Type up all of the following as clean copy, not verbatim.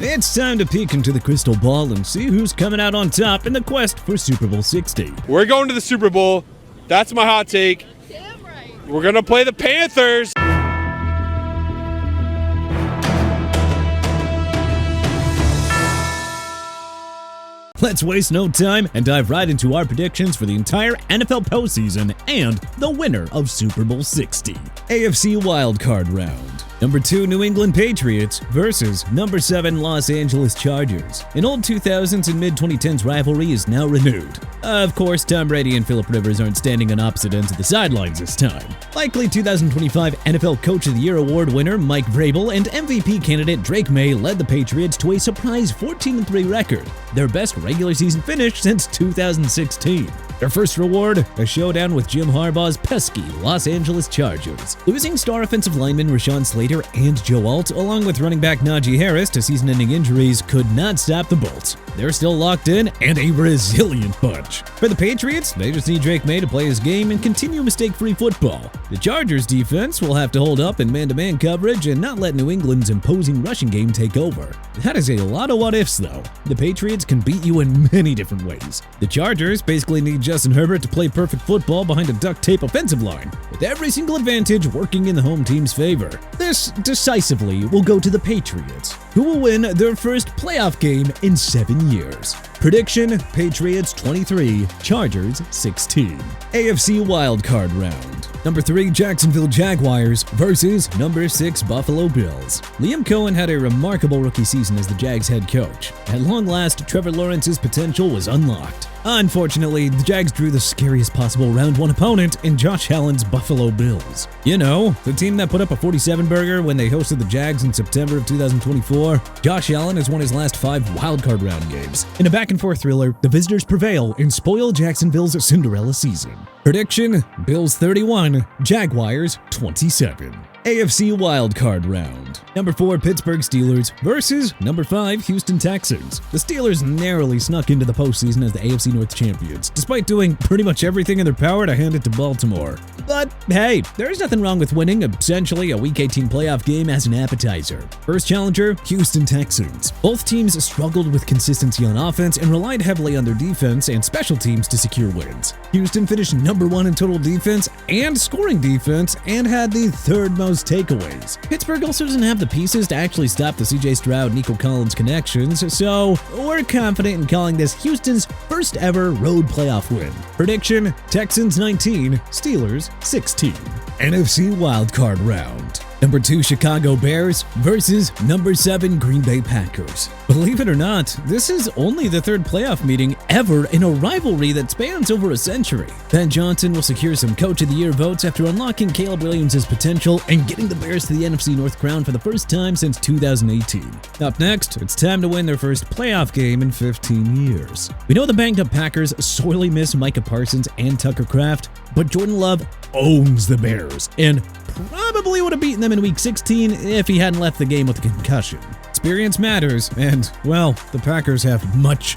It's time to peek into the crystal ball and see who's coming out on top in the quest for Super Bowl 60. We're going to the Super Bowl. That's my hot take. Damn right. We're going to play the Panthers. Let's waste no time and dive right into our predictions for the entire NFL postseason and the winner of Super Bowl 60. AFC wildcard round. Number 2 New England Patriots versus number 7 Los Angeles Chargers. An old 2000s and mid-2010s rivalry is now renewed. Of course, Tom Brady and Phillip Rivers aren't standing on opposite ends of the sidelines this time. Likely 2025 NFL Coach of the Year award winner Mike Vrabel and MVP candidate Drake May led the Patriots to a surprise 14-3 record, their best regular season finish since 2016. Their first reward, a showdown with Jim Harbaugh's pesky Los Angeles Chargers. Losing star offensive lineman Rashawn Slater and Joe Alt, along with running back Najee Harris to season-ending injuries, could not stop the Bolts. They're still locked in and a resilient bunch. For the Patriots, they just need Drake May to play his game and continue mistake-free football. The Chargers defense will have to hold up in man-to-man coverage and not let New England's imposing rushing game take over. That is a lot of what-ifs, though. The Patriots can beat you in many different ways. The Chargers basically need Justin Herbert to play perfect football behind a duct tape offensive line, with every single advantage working in the home team's favor. This decisively will go to the Patriots, who will win their first playoff game in 7 years. Prediction: Patriots 23, Chargers 16. AFC wildcard round. Number 3 Jacksonville Jaguars versus number 6 Buffalo Bills. Liam Cohen had a remarkable rookie season as the Jags head coach. At long last, Trevor Lawrence's potential was unlocked. Unfortunately, the Jags drew the scariest possible round 1 opponent in Josh Allen's Buffalo Bills. You know, the team that put up a 47-burger when they hosted the Jags in September of 2024. Josh Allen has won his last 5 wildcard round games. In a back-and-forth thriller, the visitors prevail and spoil Jacksonville's Cinderella season. Prediction: Bills 31, Jaguars 27. AFC wildcard round. Number 4 Pittsburgh Steelers versus number 5 Houston Texans. The Steelers narrowly snuck into the postseason as the AFC North champions, despite doing pretty much everything in their power to hand it to Baltimore. But hey, there's nothing wrong with winning essentially a Week 18 playoff game as an appetizer. First challenger, Houston Texans. Both teams struggled with consistency on offense and relied heavily on their defense and special teams to secure wins. Houston finished number 1 in total defense and scoring defense and had the 3rd most takeaways. Pittsburgh also doesn't have the pieces to actually stop the CJ Stroud, Nico Collins connections, so we're confident in calling this Houston's first ever road playoff win. Prediction: Texans 19, Steelers 16. NFC wildcard round. Number 2 Chicago Bears versus number 7 Green Bay Packers. Believe it or not, this is only the 3rd playoff meeting ever in a rivalry that spans over a century. Ben Johnson will secure some Coach of the Year votes after unlocking Caleb Williams' potential and getting the Bears to the NFC North crown for the first time since 2018. Up next, it's time to win their first playoff game in 15 years. We know the banged-up Packers sorely miss Micah Parsons and Tucker Kraft, but Jordan Love owns the Bears and probably would have beaten them in Week 16 if he hadn't left the game with a concussion. Experience matters, and, well, the Packers have much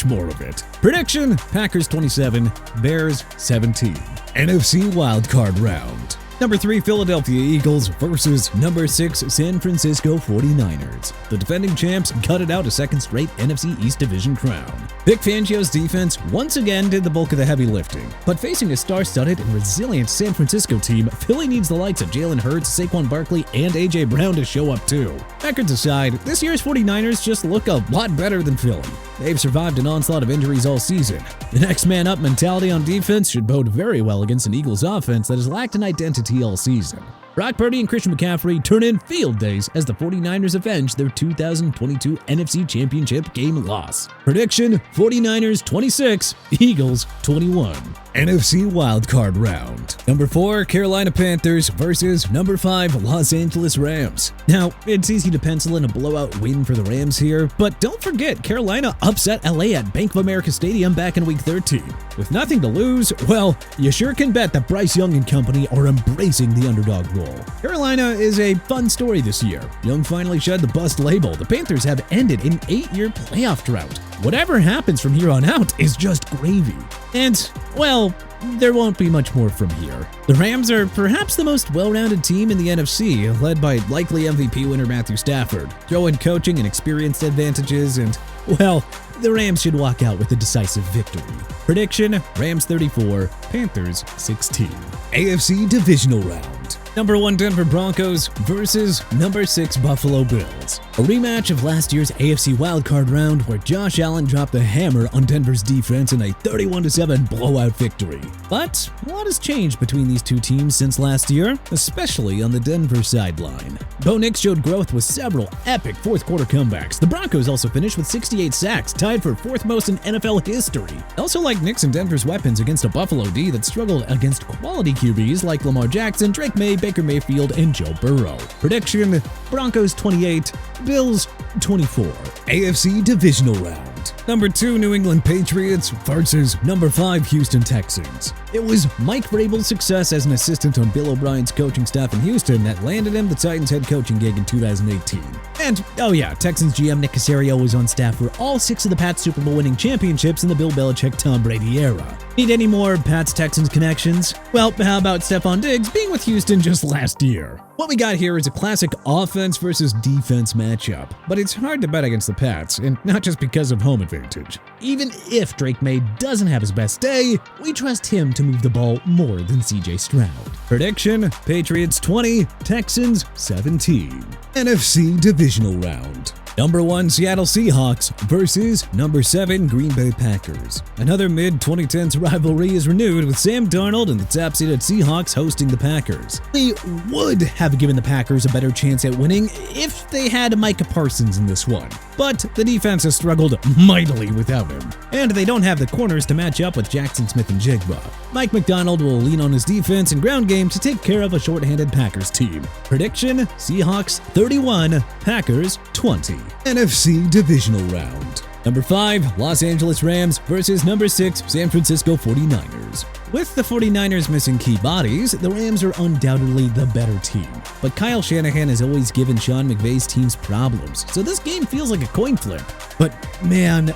more of it. Prediction: Packers 27, Bears 17. NFC wildcard round. Number 3 Philadelphia Eagles versus number 6 San Francisco 49ers. The defending champs gutted out a second straight NFC East Division crown. Vic Fangio's defense once again did the bulk of the heavy lifting, but facing a star-studded and resilient San Francisco team, Philly needs the likes of Jalen Hurts, Saquon Barkley, and A.J. Brown to show up too. Records aside, this year's 49ers just look a lot better than Philly. They've survived an onslaught of injuries all season. The next man up mentality on defense should bode very well against an Eagles offense that has lacked an identity all season. Brock Purdy and Christian McCaffrey turn in field days as the 49ers avenge their 2022 NFC Championship game loss. Prediction: 49ers 26, Eagles 21. NFC wildcard round. Number 4 Carolina Panthers versus number 5 Los Angeles Rams. Now, it's easy to pencil in a blowout win for the Rams here, but don't forget Carolina upset LA at Bank of America Stadium back in Week 13. With nothing to lose, well, you sure can bet that Bryce Young and company are embracing the underdog role. Carolina is a fun story this year. Young finally shed the bust label. The Panthers have ended an 8-year playoff drought. Whatever happens from here on out is just gravy. And, well, there won't be much more from here. The Rams are perhaps the most well-rounded team in the NFC, led by likely MVP winner Matthew Stafford. Throw in coaching and experienced advantages, and, well, the Rams should walk out with a decisive victory. Prediction: Rams 34, Panthers 16. AFC Divisional Round. Number 1 Denver Broncos versus number 6 Buffalo Bills. A rematch of last year's AFC wildcard round where Josh Allen dropped the hammer on Denver's defense in a 31-7 blowout victory. But a lot has changed between these two teams since last year, especially on the Denver sideline. Bo Nix showed growth with several epic fourth-quarter comebacks. The Broncos also finished with 68 sacks, tied for 4th most in NFL history. I also like Nix and Denver's weapons against a Buffalo D that struggled against quality QBs like Lamar Jackson, Drake May, Baker Mayfield, and Joe Burrow. Prediction: Broncos 28, Bills 24. AFC Divisional Round. Number 2 New England Patriots versus number 5 Houston Texans. It was Mike Vrabel's success as an assistant on Bill O'Brien's coaching staff in Houston that landed him the Titans head coaching gig in 2018. And, oh yeah, Texans GM Nick Caserio was on staff for all 6 of the Pats Super Bowl winning championships in the Bill Belichick-Tom Brady era. Need any more Pats-Texans connections? Well, how about Stephon Diggs being with Houston just last year? What we got here is a classic offense versus defense matchup, but it's hard to bet against the Pats, and not just because of home advantage. Even if Drake May doesn't have his best day, we trust him to move the ball more than CJ Stroud. Prediction: Patriots 20, Texans 17. NFC Divisional Round. Number 1 Seattle Seahawks versus number 7 Green Bay Packers. Another mid-2010s rivalry is renewed with Sam Darnold and the top-seeded Seahawks hosting the Packers. They would have given the Packers a better chance at winning if they had Micah Parsons in this one, but the defense has struggled mightily without him, and they don't have the corners to match up with Jackson Smith-Njigba. Mike McDonald will lean on his defense and ground game to take care of a short-handed Packers team. Prediction: Seahawks 31, Packers 20. NFC Divisional Round. Number 5 Los Angeles Rams versus number 6 San Francisco 49ers. With the 49ers missing key bodies, the Rams are undoubtedly the better team. But Kyle Shanahan has always given Sean McVay's teams problems, so this game feels like a coin flip. But man,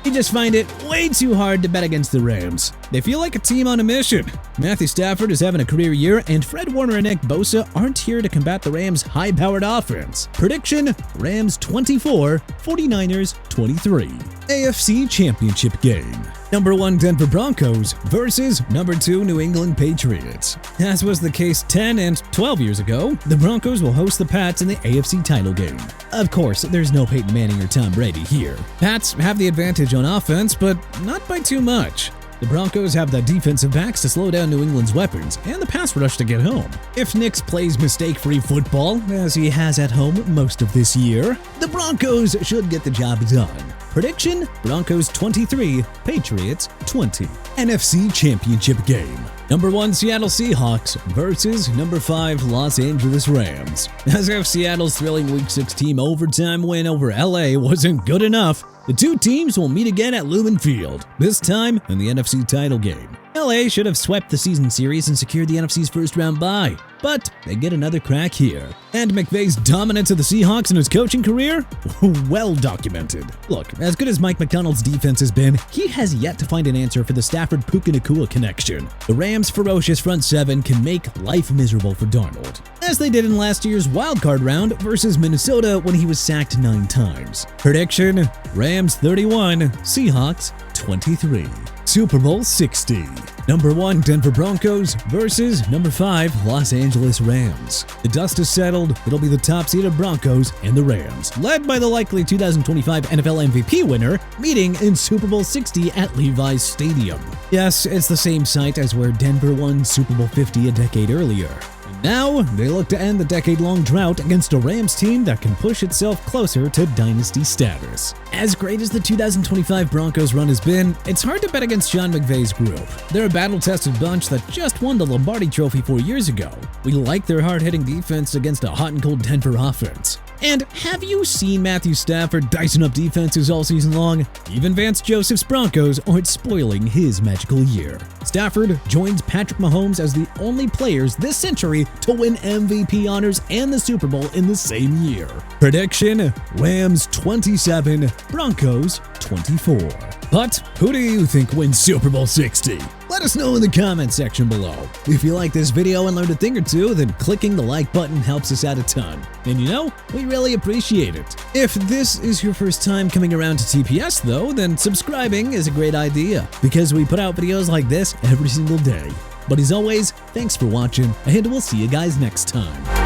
you just find it way too hard to bet against the Rams. They feel like a team on a mission. Matthew Stafford is having a career year, and Fred Warner and Nick Bosa aren't here to combat the Rams' high-powered offense. Prediction: Rams 24, 49ers 23. AFC Championship game. Number 1 Denver Broncos versus number 2 New England Patriots. As was the case 10 and 12 years ago, the Broncos will host the Pats in the AFC title game. Of course, there's no Peyton Manning or Tom Brady here. Pats have the advantage on offense, but not by too much. The Broncos have the defensive backs to slow down New England's weapons and the pass rush to get home. If Nix plays mistake-free football, as he has at home most of this year, the Broncos should get the job done. Prediction: Broncos 23, Patriots 20. NFC Championship game. Number 1 Seattle Seahawks versus number 5 Los Angeles Rams. As if Seattle's thrilling Week 16 overtime win over LA wasn't good enough, the two teams will meet again at Lumen Field, this time in the NFC title game. LA should have swept the season series and secured the NFC's first-round bye, but they get another crack here. And McVay's dominance of the Seahawks in his coaching career? Well documented. Look, as good as Mike McDonald's defense has been, he has yet to find an answer for the Stafford-Puka Nacua connection. The Rams' ferocious front seven can make life miserable for Darnold, as they did in last year's wildcard round versus Minnesota when he was sacked 9 times. Prediction: Rams 31, Seahawks 23. Super Bowl 60. Number 1 Denver Broncos versus number 5 Los Angeles Rams. The dust has settled. It'll be the top-seeded Broncos and the Rams, led by the likely 2025 NFL MVP winner, meeting in Super Bowl 60 at Levi's Stadium. Yes, it's the same site as where Denver won Super Bowl 50 a decade earlier. Now, they look to end the decade-long drought against a Rams team that can push itself closer to dynasty status. As great as the 2025 Broncos run has been, it's hard to bet against Sean McVay's group. They're a battle-tested bunch that just won the Lombardi Trophy 4 years ago. We like their hard-hitting defense against a hot and cold Denver offense. And have you seen Matthew Stafford dicing up defenses all season long? Even Vance Joseph's Broncos aren't spoiling his magical year. Stafford joins Patrick Mahomes as the only players this century to win MVP honors and the Super Bowl in the same year. Prediction: Rams 27, Broncos 24. But who do you think wins Super Bowl 60? Let us know in the comment section below. If you like this video and learned a thing or two, then clicking the like button helps us out a ton. And you know, we really appreciate it. If this is your first time coming around to TPS though, then subscribing is a great idea, because we put out videos like this every single day. But as always, thanks for watching, and we'll see you guys next time.